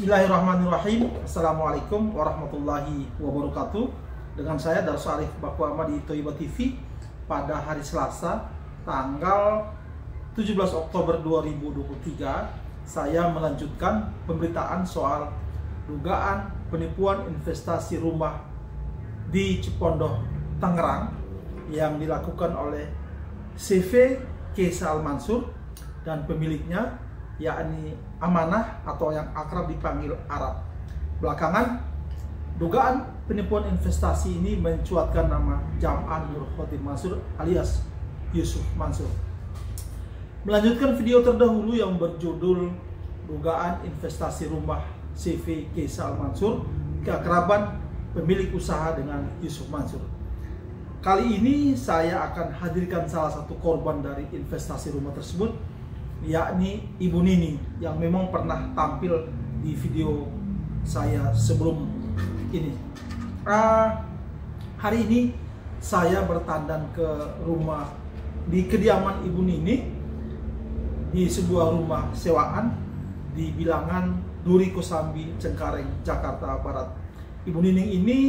Bismillahirrahmanirrahim. Assalamualaikum warahmatullahi wabarakatuh. Dengan saya Darso Arif Bakuama di Toiba TV pada hari Selasa tanggal 17 Oktober 2023. Saya melanjutkan pemberitaan soal dugaan penipuan investasi rumah di Cipondoh, Tangerang yang dilakukan oleh CV Keisa Al-Mansur dan pemiliknya yakni Amanah atau yang akrab dipanggil Arab. Belakangan, dugaan penipuan investasi ini mencuatkan nama Jam'an Nur Khotim Mansur alias Yusuf Mansur. Melanjutkan video terdahulu yang berjudul dugaan investasi rumah CV Keisa Al-Mansur, keakraban pemilik usaha dengan Yusuf Mansur. Kali ini saya akan hadirkan salah satu korban dari investasi rumah tersebut, yakni Ibu Nining yang memang pernah tampil di video saya sebelum ini. Hari ini saya bertandan ke rumah di kediaman Ibu Nining di sebuah rumah sewaan di bilangan Duri Kosambi, Cengkareng, Jakarta Barat. Ibu Nining ini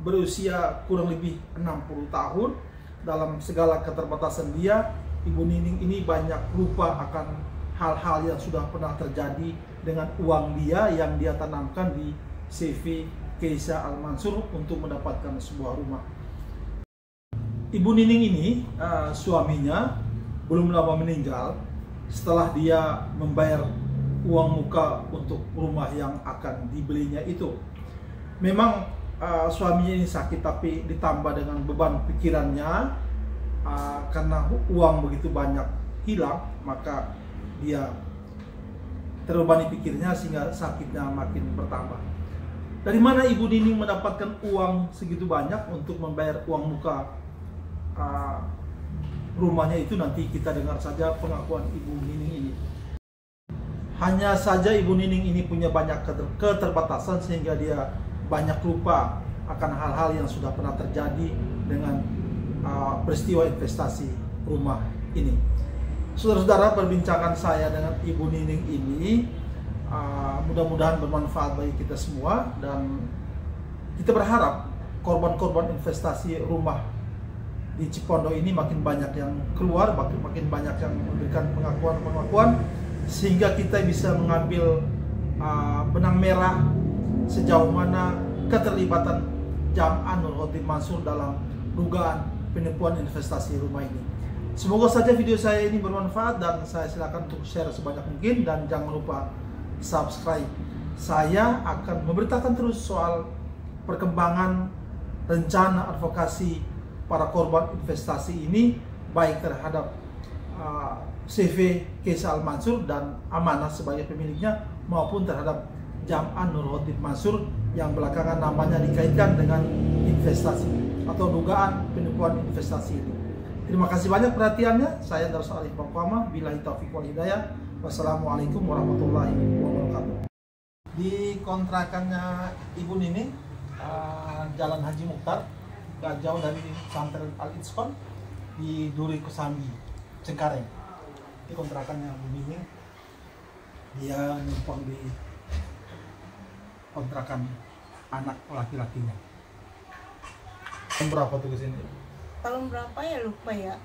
berusia kurang lebih 60 tahun. Dalam segala keterbatasan dia, Ibu Nining ini banyak lupa akan hal-hal yang sudah pernah terjadi dengan uang dia yang dia tanamkan di CV Keisa Al-Mansur untuk mendapatkan sebuah rumah. Ibu Nining ini suaminya belum lama meninggal setelah dia membayar uang muka untuk rumah yang akan dibelinya itu. Memang suaminya ini sakit, tapi ditambah dengan beban pikirannya karena uang begitu banyak hilang, maka dia terbebani pikirnya sehingga sakitnya makin bertambah. Dari mana Ibu Nining mendapatkan uang segitu banyak untuk membayar uang muka rumahnya itu? Nanti kita dengar saja pengakuan Ibu Nining ini. Hanya saja Ibu Nining ini punya banyak keterbatasan sehingga dia banyak lupa akan hal-hal yang sudah pernah terjadi dengan peristiwa investasi rumah ini. Saudara-saudara, perbincangan saya dengan Ibu Nining ini mudah-mudahan bermanfaat bagi kita semua, dan kita berharap korban-korban investasi rumah di Cipondoh ini makin banyak yang keluar, makin banyak yang memberikan pengakuan-pengakuan sehingga kita bisa mengambil benang merah sejauh mana keterlibatan Jam'an Nur Khotim Mansur dalam dugaan penipuan investasi rumah ini. Semoga saja video saya ini bermanfaat dan saya silakan untuk share sebanyak mungkin, dan jangan lupa subscribe. Saya akan memberitakan terus soal perkembangan rencana advokasi para korban investasi ini, baik terhadap CV Keisa Al-Mansur dan Amanah sebagai pemiliknya, maupun terhadap Jam'an Nur Khotim Mansur yang belakangan namanya dikaitkan dengan investasi atau dugaan penipuan investasi ini. Terima kasih banyak perhatiannya. Saya Darso Arif Bakuama, billahi taufiq wal hidayah. Wassalamualaikum warahmatullahi wabarakatuh. Di kontrakannya Ibu Nining, Jalan Haji Mukhtar, gak jauh dari Pesantren Al-Itqan di Duri Kosambi, Cengkareng. Ini kontrakannya Ibu Nining. Dia numpang di kontrakan anak laki-lakinya. Tahun berapa tuh kesini? Tahun berapa ya, lupa ya.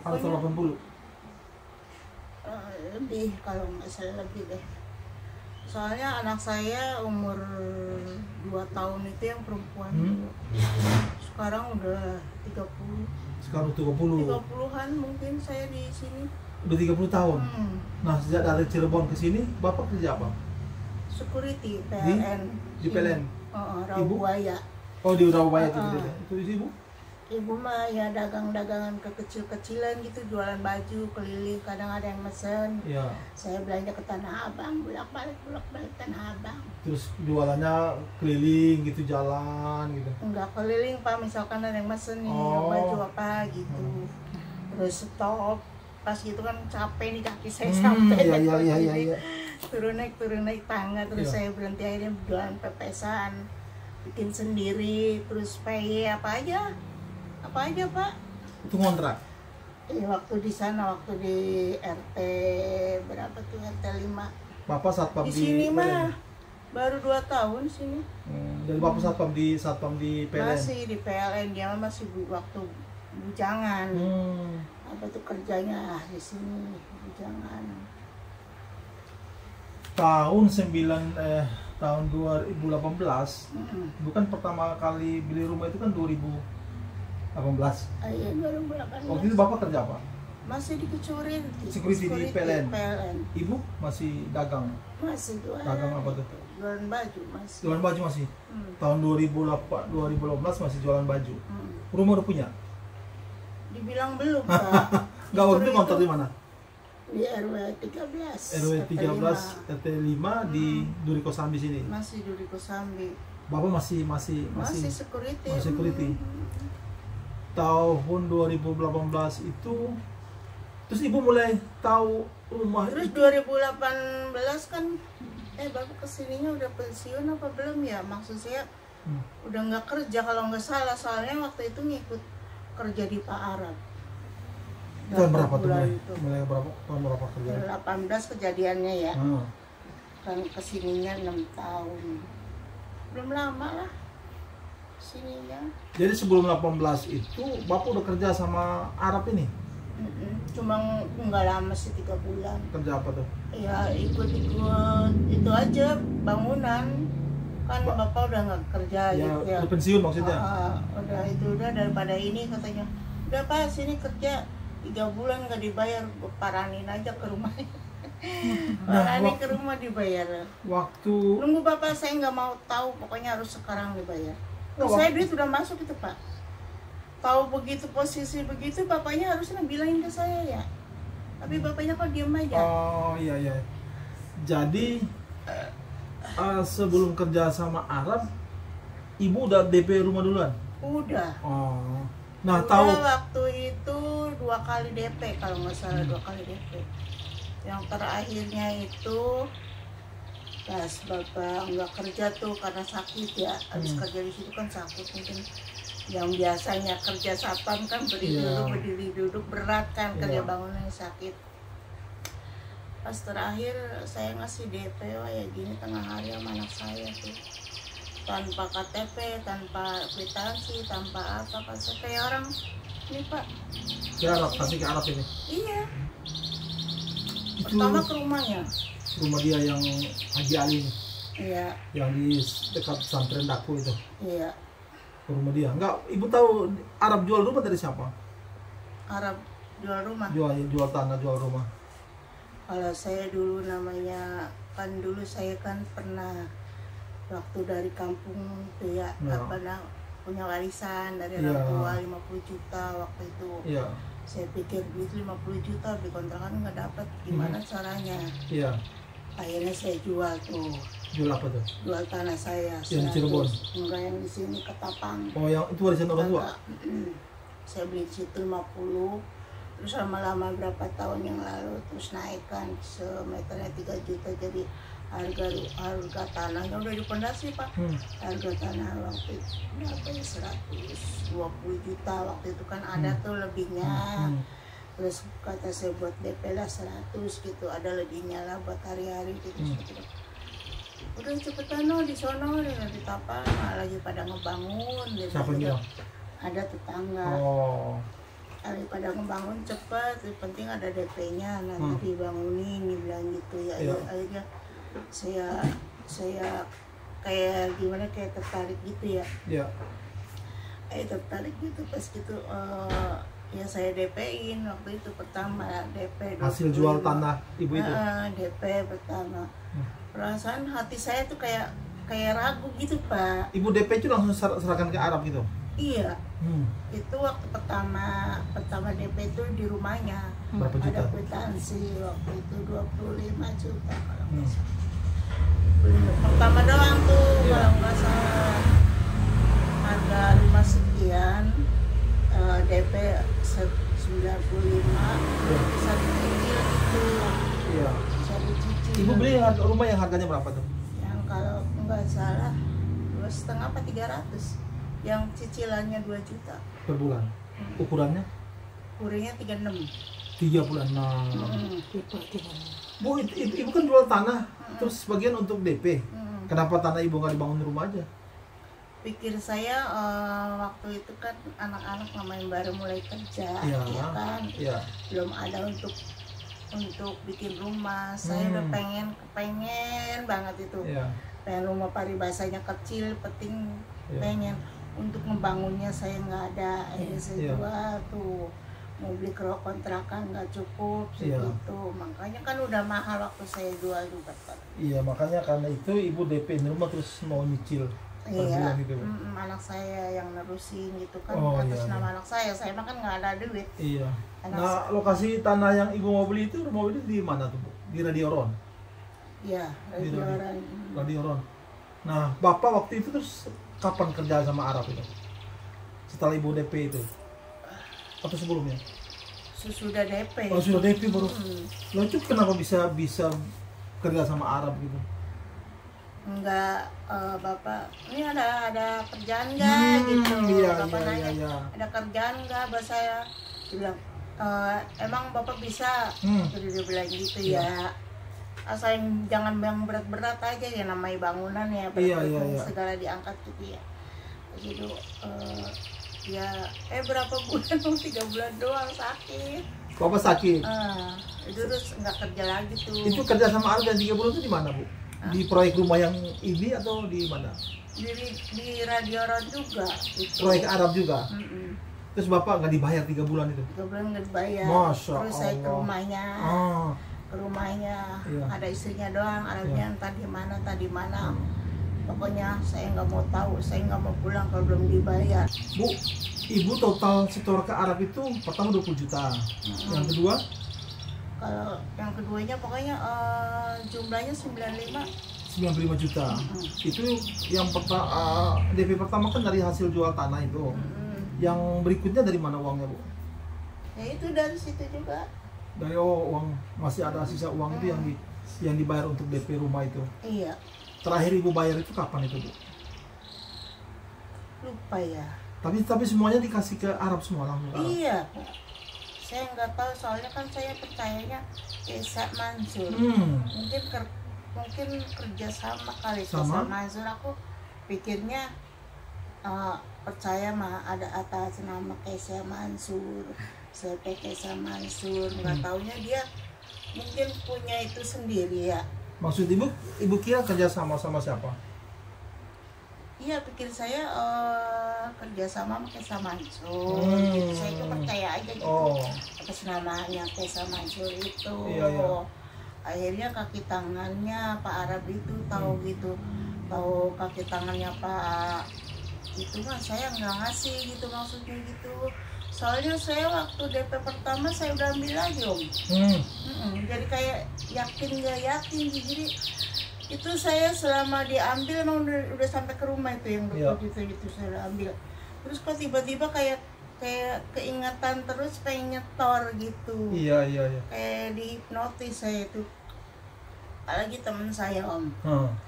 80. Lebih, kalau nggak salah lebih deh. Soalnya anak saya umur 2 tahun itu yang perempuan. Sekarang udah 30. Sekarang 30. 30-an mungkin saya di sini. Udah 30 tahun. Nah, sejak dari Cirebon ke sini, Bapak kerja apa? Security PLN. Di PLN. Rawabuaya. Oh, di Rawabuaya itu Ibu? Ibu mah ya dagang-dagangan kekecil-kecilan gitu, jualan baju keliling, kadang ada yang mesen. Iya. Saya belanja ke Tanah Abang, bolak-balik Tanah Abang. Terus jualannya keliling gitu, jalan gitu? Enggak keliling Pak, misalkan ada yang mesen nih baju apa gitu. Terus stop, pas gitu kan capek nih kaki saya sampai. Iya. Turun naik tangga, terus saya berhenti, akhirnya jualan pepesan, bikin sendiri, terus pay apa aja Pak. Itu kontrak? Waktu di sana, waktu di RT berapa tuh, RT 5. Bapak satpam Di di sini PLN? mah baru 2 tahun sini. Dan Bapak satpam di PLN? Masih di PLN, dia mah masih waktu bujangan. Apa tuh kerjanya di sini bujangan. Tahun 2018, bukan pertama kali beli rumah itu kan 2018. Iya 2018. Waktu itu Bapak kerja apa? Masih dikucurin. Security di PLN. Ibu masih dagang? Masih jualan. Dagang apa tuh? Jualan baju masih. Jualan baju masih? Tahun 2018 masih jualan baju? Rumah udah punya? Dibilang belum, Pak. Nggak, waktu itu kontrak di mana? Di RW 13. RW 13 RT 5 di Duri Kosambi sini. Masih Duri Kosambi. Bapak masih security. Masih security. Tahun 2018 itu terus Ibu mulai tahu rumah Terus itu. 2018 kan Bapak kesininya udah pensiun apa belum ya? Maksud saya udah nggak kerja kalau nggak salah, soalnya waktu itu ngikut kerja di Pak Arab. Tahun berapa tuh mulai tahun berapa kerja? 18 kejadiannya ya. Kan kesininya 6 tahun. Belum lama lah sininya. Jadi sebelum 18 itu Bapak udah kerja sama Arab ini? Cuma nggak lama sih, 3 bulan. Kerja apa tuh? Ya ikut-ikut itu aja, bangunan. Kan Bapak udah nggak kerja Ya, gitu ya. udah pensiun maksudnya? Udah daripada ini katanya. Udah Pak sini kerja 3 bulan nggak dibayar, paranin aja ke rumahnya. Paranin ke rumah dibayar. Waktu Nunggu Bapak, saya nggak mau tahu, pokoknya harus sekarang dibayar. Saya duit udah masuk itu Pak. Tahu begitu posisi begitu, bapaknya harusnya bilangin ke saya ya. Tapi bapaknya kok diem aja. Oh iya. Jadi sebelum kerja sama Arab, Ibu udah DP rumah duluan? Udah. Oh. Nah, udah, tahu waktu itu 2 kali DP kalau nggak salah, 2 kali DP. Yang terakhirnya itu pas Bapak nggak kerja tuh karena sakit ya. Habis kerja di situ kan sakit, mungkin yang biasanya kerja satpam kan berdiri duduk berat kan, kerja bangunan sakit. Pas terakhir saya ngasih DP, wah ya gini tengah hari sama anak saya tuh, tanpa KTP, tanpa kwitansi, tanpa apa, pas kayak orang ini Pak. ke Arab, kasih ke Arab ini? Iya. Itu Pertama ke rumahnya. rumah dia yang Haji Ali ini? Iya. Yang di dekat pesantren Daku itu? Iya. Ke rumah dia? Enggak, Ibu tahu Arab jual rumah dari siapa? Arab jual rumah. Jual tanah, jual rumah. Kalau saya dulu namanya, kan dulu saya kan pernah waktu dari kampung tuh ya, punya warisan dari orang tua 50 juta waktu itu. Iya. Saya pikir duit 50 juta beli kontrakan nggak dapat, gimana caranya? Iya. Akhirnya saya jual tuh. Jual apa tuh? Jual tanah saya. Yang di Cirebon? Enggak, yang di sini Ketapang. Oh, yang itu warisan orang tua? Saya beli di situ 50. Terus lama-lama berapa tahun yang lalu terus naikkan semeternya 3 juta, jadi harga tanahnya udah dipondasi Pak. Harga tanah waktu itu berapa ya, 120 juta waktu itu kan ada tuh lebihnya. Terus kata saya buat DP lah 100 gitu, ada lebihnya lah buat hari-hari gitu. Udah cepetan di sono di Tapang lagi pada ngebangun. Siapa bilang? Ada tetangga. Oh. Lagi pada ngebangun cepet, yang penting ada DP-nya, nanti dibangunin, dibilang gitu ya. Akhirnya saya kayak gimana, kayak tertarik gitu ya. Iya. Tertarik gitu, pas gitu ya saya DP-in waktu itu pertama DP. Hasil jual tanah Ibu itu? DP pertama. Perasaan hati saya tuh kayak ragu gitu Pak. Ibu DP itu langsung serahkan ke Arab gitu? Iya. Itu waktu pertama DP itu di rumahnya. Berapa juta? Ada kwitansi waktu itu 25 juta kalau nggak salah. Pertama doang tuh kalau nggak salah. Harga 5 sekian, DP 95, satu cicil itu. Iya. Satu cicil. Ibu beli rumah yang harganya berapa tuh? Yang kalau nggak salah 2,5 apa 300. Yang cicilannya 2 juta per bulan. Ukurannya? Ukurannya 36. 36. Bu, ibu kan jual tanah, terus sebagian untuk DP. Mm. Kenapa tanah ibu nggak dibangun rumah aja? Pikir saya waktu itu kan anak-anak namanya baru mulai kerja, Iya. ya kan, Iya. belum ada untuk bikin rumah. Saya udah pengen banget itu, Iya. pengen rumah paribasanya kecil, penting Iya. pengen untuk ngebangunnya saya nggak ada, saya Iya. jual tuh, mau beli kontrakan nggak cukup Iya. segitu, makanya kan udah mahal waktu saya jual juga kan. Iya, makanya karena itu ibu DP rumah terus mau nyicil per Iya, bulan gitu. anak saya yang nerusin gitu kan, Oh, atas iya, nama iya. anak saya mah kan nggak ada duit. Iya. Anak Nah, lokasi tanah yang ibu mau beli itu rumah itu di mana tuh, Bu? Di Radioron. Iya, Di dari Radio- orang. Radioron. Nah, Bapak waktu itu terus kapan kerja sama Arab itu? Setelah ibu DP itu? Atau sebelumnya? Sudah DP. Oh, sudah DP baru. Hmm. Lo itu kenapa bisa kerja sama Arab gitu? Enggak, Bapak, ini ada kerjaan nggak gitu? Iya, Bapak iya, nanya, iya. ada kerjaan nggak? Bahasa saya dia bilang, emang Bapak bisa? Jadi dia bilang gitu ya. Asal jangan yang berat-berat aja ya, namanya bangunan ya, Iya, berat-berat iya, iya. segala diangkat gitu ya. Terus itu ya berapa bulan? 3 bulan doang sakit. Bapak sakit. Itu terus nggak kerja lagi tuh. Itu kerja sama Arab dan 3 bulan itu di mana, Bu? Di proyek rumah yang ini atau di mana? Di Radioron juga gitu. Proyek Arab juga. Mm-mm. Terus Bapak nggak dibayar 3 bulan itu? 3 bulan nggak dibayar. Masya Terus saya ke Allah. rumahnya, Ah, iya. Ada istrinya doang, Arabnya Iya. entah di mana. Pokoknya saya nggak mau tahu, saya nggak mau pulang kalau belum dibayar. Bu, ibu total setor ke Arab itu pertama 20 juta. Yang kedua? Kalau yang keduanya pokoknya jumlahnya 95. 95 juta. Itu yang DP pertama kan dari hasil jual tanah itu. Yang berikutnya dari mana uangnya, Bu? Ya itu dari situ juga. Dari uang masih ada sisa uang itu yang dibayar untuk DP rumah itu. Iya, Terakhir ibu bayar itu kapan itu, Bu? lupa ya. Tapi semuanya dikasih ke Arab semua langsung ke Arab. Iya, saya nggak tahu soalnya kan saya percayanya Kesa Mansur. Mungkin kerja sama kali Sama? Kesa Mansur. Aku pikirnya percaya mah ada atas nama Kesa Mansur, CP Kesa Mansur. Nggak taunya dia mungkin punya itu sendiri ya. Maksud ibu kira kerja sama siapa? Iya, pikir saya kerja sama Kesa Mansur. Gitu. Saya itu percaya aja gitu. Oh, Atas namanya Kesa Mansur itu. Iya, iya. Akhirnya kaki tangannya Pak Arab itu tahu gitu, tahu kaki tangannya Pak itu mah saya nggak ngasih gitu, maksudnya gitu. Soalnya saya waktu DP pertama saya udah ambil lagi Om. Jadi kayak yakin nggak yakin, jadi itu saya selama diambil emang udah sampai ke rumah itu yang Iya. itu saya udah ambil. Terus kok tiba-tiba kayak keingatan terus pengen nyetor gitu. Iya. Kayak dihipnotis saya itu. Apalagi temen saya Om,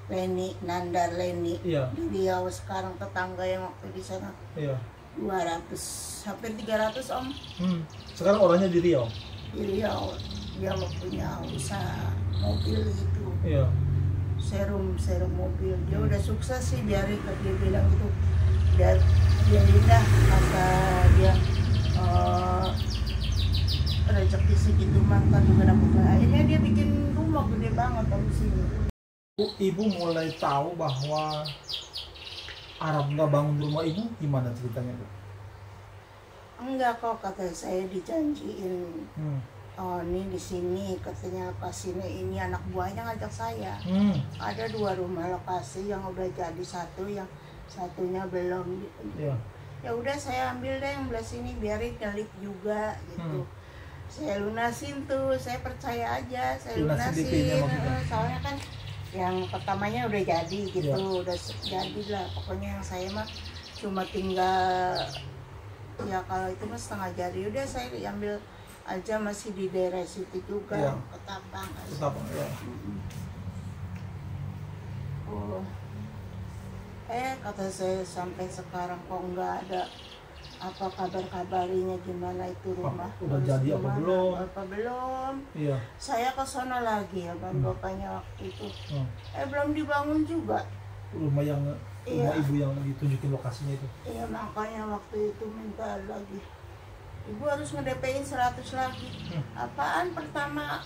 Leni, Nandar Leni. Iya. Di Riau sekarang, tetangga yang waktu di sana Iya. 200, hampir 300 Om. Sekarang orangnya di Riau. Di Riau dia mau punya usaha mobil gitu. Iya. Serum mobil. Dia udah sukses sih, biarin dia bilang gitu. Dia indah kata dia rezeki segitu mantan juga dapat. Akhirnya dia bikin rumah gede banget di sini. Ibu mulai tahu bahwa Arab nggak bangun rumah ibu, gimana ceritanya, Bu? Enggak kok, kata saya dijanjiin. Oh ini di sini katanya lokasinya ini, anak buahnya ngajak saya. Ada 2 rumah lokasi yang udah jadi, yang satunya belum. Iya. Ya udah saya ambil deh yang belah sini, biarin klik juga gitu. Saya lunasin tuh, saya percaya aja, saya Lunasin DP-nya lunasin. maksudnya? Soalnya kan yang pertamanya udah jadi gitu, Iya. udah jadi lah. Pokoknya yang saya mah cuma tinggal, ya kalau itu mah setengah jadi. Udah saya ambil aja, masih di daerah situ juga, Iya. Ketapang. Tetap, ya. Oh. Kata saya sampai sekarang kok nggak ada apa kabar-kabarinya, gimana itu rumah, udah jadi apa belum. Iya. Saya ke sana lagi ya kan, bapaknya waktu itu belum dibangun juga rumah ibu yang ditunjukin lokasinya itu. Iya, makanya waktu itu minta lagi, ibu harus nge-DP-in 100 lagi. Apaan pertama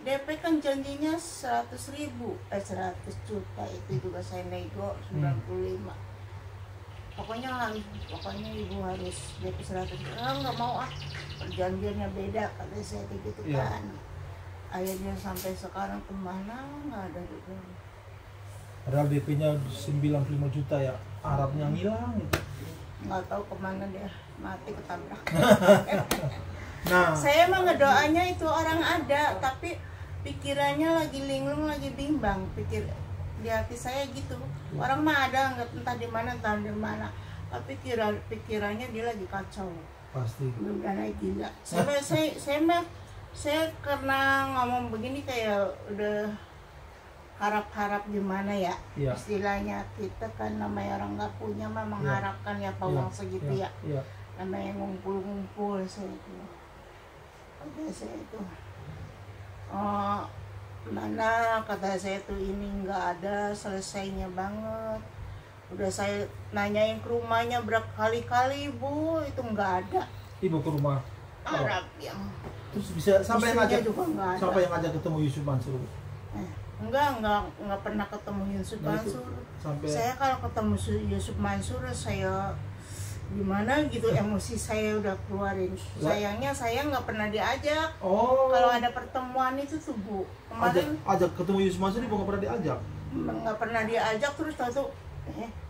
DP kan janjinya 100.000, 100 juta, itu juga saya nego 95. Pokoknya ibu harus DP 100 juta. Nggak mau perjanjiannya beda, katanya saya gitu kan. Akhirnya sampai sekarang kemana nggak ada juga. Padahal DP-nya 95 juta ya, Arabnya ngilang gitu. Nggak tahu kemana dia, mati ketabrak. Nah, saya mah ngedoanya itu orang ada, tapi pikirannya lagi linglung, lagi bimbang. Di hati saya gitu, orang mah ada, nggak entah di mana, tapi pikirannya dia lagi kacau. Pasti. Udah naik gila. Saya karena ngomong begini kayak udah harap-harap gimana ya, istilahnya kita kan namanya orang nggak punya mah mengharapkan ya uang segitu ya. Namanya ngumpul-ngumpul saya itu. Oke, saya itu. Mana kata saya tuh ini nggak ada selesainya banget. Udah saya nanyain ke rumahnya berkali-kali, Bu, itu nggak ada. Ibu ke rumah Arab yang terus bisa sampai yang ngajak ketemu Yusuf Mansur. Enggak pernah ketemu Yusuf Mansur. Saya kalau ketemu Yusuf Mansur saya gimana gitu, emosi saya udah keluarin. Sayangnya saya nggak pernah diajak. Kalau ada pertemuan itu tuh, Bu, kemarin ajak ketemu Yusuf Mansur, Ibu nggak pernah diajak. Nggak pernah diajak, terus tahu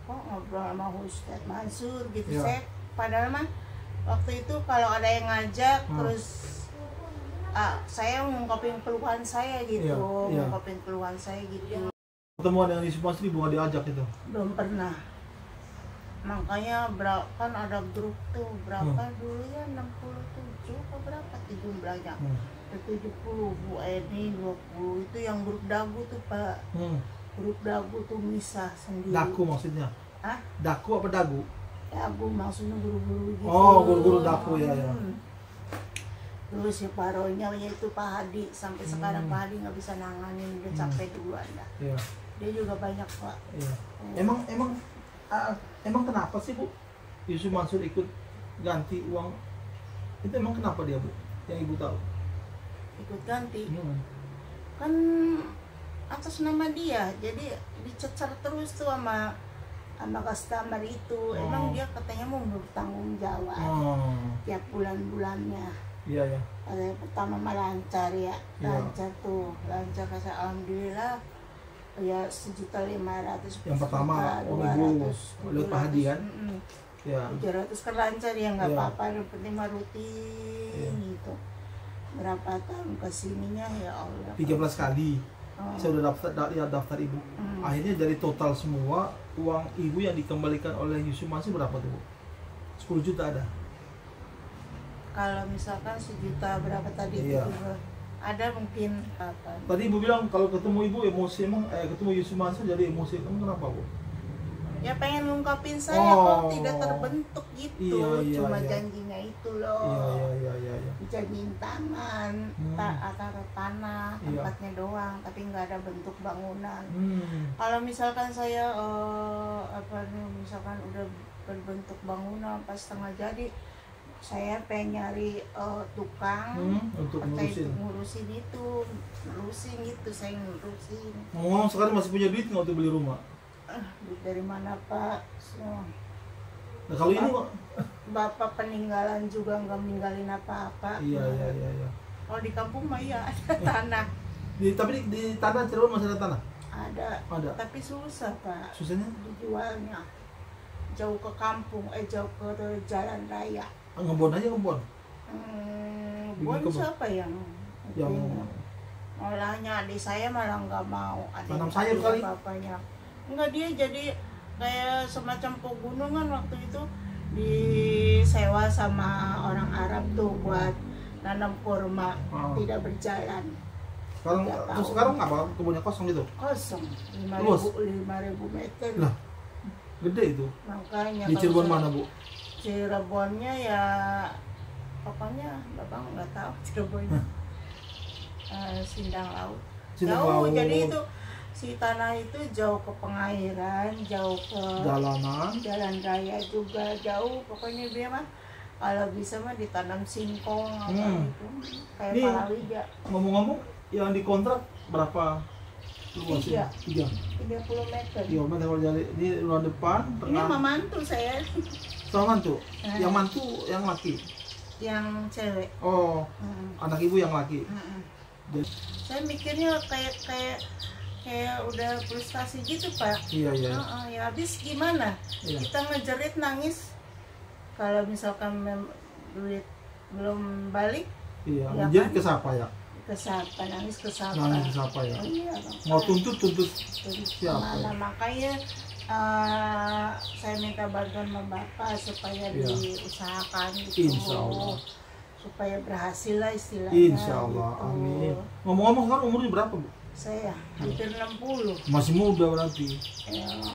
kok ngobrol sama Ustadz Mansur gitu. Saya padahal mah waktu itu kalau ada yang ngajak terus saya ngungkapin keluhan saya gitu, ngungkapin keluhan saya gitu. Pertemuan yang Yusuf Mansur Ibu nggak diajak itu? Belum pernah. Makanya kan ada grup tuh berapa dulu ya, 67 apa berapa tuh jumlahnya, 70 Bu Eni 20, itu yang grup dagu tuh Pak. Grup dagu tuh misah sendiri. Daku maksudnya? Daku apa dagu? Dagu maksudnya guru-guru gitu. Guru-guru daku ya. Terus si paronya itu Pak Hadi, sampai sekarang Pak Hadi nggak bisa nanganin, udah capek duluan dah. Dia juga banyak Pak. Emang kenapa sih, Bu, Yusuf Mansur ikut ganti uang? Itu emang kenapa dia, Bu? Yang Ibu tahu? Ikut ganti? Kan atas nama dia, jadi dicecer terus tuh sama customer itu. Emang dia katanya mau bertanggung jawab tiap bulan-bulannya. Iya. Pertama mah lancar ya, lancar kata alhamdulillah. Ya 1.500.000 yang pertama Ibu oleh Pak Hadi kan? 700 kan lancar ya, nggak apa-apa, yang penting mah rutin gitu. Berapa tahun kesininya ya Allah, 13 kali saya udah daftar Ibu. Akhirnya dari total semua uang Ibu yang dikembalikan oleh Yusuf Mansur berapa tuh, Bu? 10 juta ada? Kalau misalkan 1 juta berapa tadi itu ada mungkin apa? Tadi Ibu bilang kalau ketemu Ibu emosi, emang ketemu Yusuf Mansur jadi emosi, kamu kenapa, Bu? Ya pengen ngungkapin saya kok tidak terbentuk gitu. Cuma janjinya itu loh. Iya. Janjiin tangan, tanah, tempatnya doang, tapi nggak ada bentuk bangunan. Kalau misalkan saya misalkan udah berbentuk bangunan pas setengah jadi, saya pengen nyari tukang untuk ngurusin itu, saya ngurusin. Ngomong sekarang masih punya duit nggak untuk beli rumah? Duit dari mana Pak? Nah kalau ini Bapak peninggalan juga nggak meninggalin apa-apa. Iya. Kalau di kampung mah ya ada tanah. Tapi di tanah Cirebon masih ada tanah? Ada. Tapi susah Pak. Susahnya? Dijualnya jauh ke kampung, jauh ke jalan raya. Ngebon aja ngebon. Ngebon siapa yang olahnya? Adik saya malah nggak mau. Tanam sayur kali? Bapaknya enggak, dia jadi kayak semacam pegunungan waktu itu, disewa sama orang Arab tuh buat nanam kurma. Tidak berjalan. Sekarang apa? Kebunnya kosong gitu? Kosong. 5.000 meter. Lah, gede itu. Makanya di Cirebon mana, Bu? Cirebonnya ya pokoknya Bapak nggak tahu Cirebonnya. Sindang Laut. Sindang Jauh, Laut. jadi itu si tanah itu jauh ke pengairan, jauh ke Jalanan. jalan raya juga jauh. Pokoknya dia mah kalau bisa mah ditanam singkong apa gitu, kayak Ini- palawija. Ngomong-ngomong, yang dikontrak berapa? Tiga. 3 30 meter. Iya, kalau jadi ini ruang depan, Ini tengah. sama mantu saya, Sama mantu. Nah. Yang mantu yang laki. yang cewek. Oh, Mm-mm. anak ibu yang laki. Mm-mm. Jadi- Saya mikirnya kayak udah frustasi gitu Pak. Iya, iya. Ya habis gimana? Iya. Kita ngejerit nangis kalau misalkan duit belum balik Iya, Ya jadi kan? ke siapa ya? ke siapa, nangis ke siapa. Nangis ke siapa ya? Oh, iya, Mau makanya. tuntut Jadi siapa? gimana? Makanya saya minta bantuan sama Bapak supaya Iya. diusahakan gitu. Insya Allah. Supaya berhasil lah istilahnya. Insya Allah, gitu. amin. Ngomong-ngomong sekarang umurnya berapa, Bu? Saya hampir 60. Masih muda berarti. Ya,